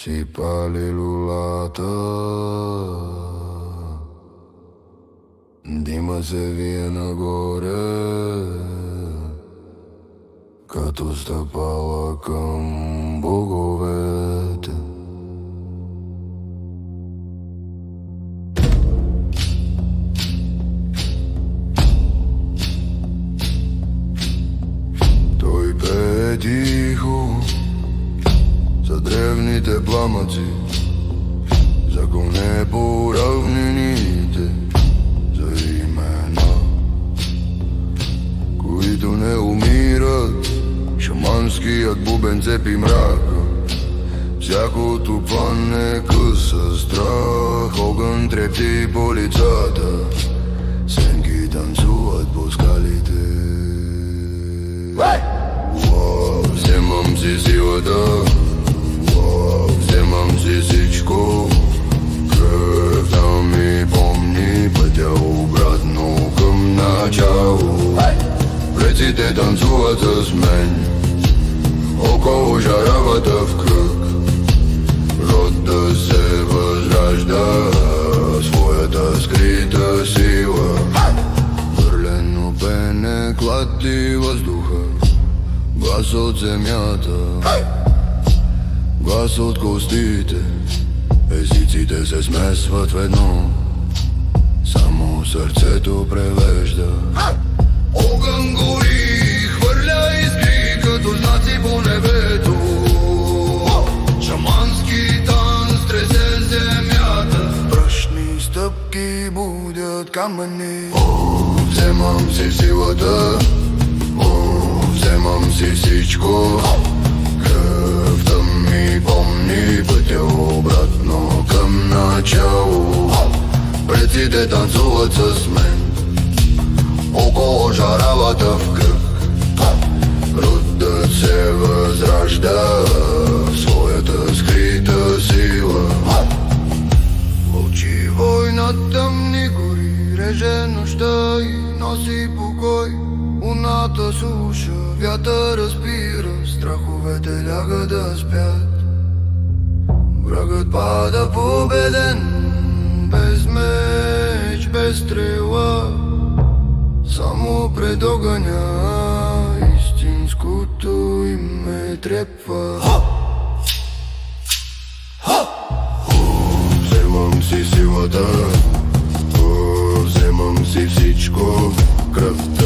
си пали лулата, дима се вие нагоре, като стъпала към боговете. Той пее тихо за древните пламъци, за коне по равнините, за имена, които не умират. Шаманският бубен цепи мрака, всякото плане къса страх. Огън трепти по лицата, сенки танцуват по скалите. Вземам си силата, вземам си всичко. Кръвта ми помни пътя обратно към начало. Предците танцуват с мен около жаравата в кръг. Рода се възражда своята скрита сила. Хвърлено пене клати въздуха, глас от земята, глас от костите. Езиците се смесват в едно, само сърцето превежда. Огън гори, хвърля искри като знаци по небето. Шамански танц тресе земята, прашни стъпки будят камъни. Вземам си силата, вземам си всичко. Кръвта ми помни пътя обратно към начало. Предците танцуват с мен около жаравата в кръг. Родът се възражда в своята скрита сила. Лучи война тъмни гори, реже нощта и носи покой. Луната суша, вятър разпира, страховете ляга да спят. Врагът пада победен, без меч, без стрела, само пред огъня истинското име трепва. Вземам си силата, вземам си всичко. Кръвта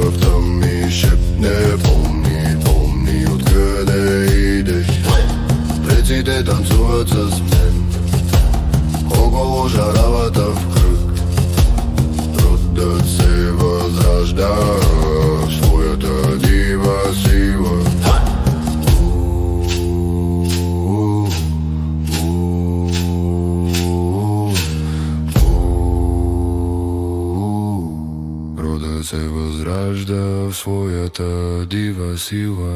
в тъм ми шепне, помни, помни откъде идеш. Предците танцуват с мен около жаравата в кръг. Родът се възражда в своята дива сила. Родът се възражда в своята дива сила.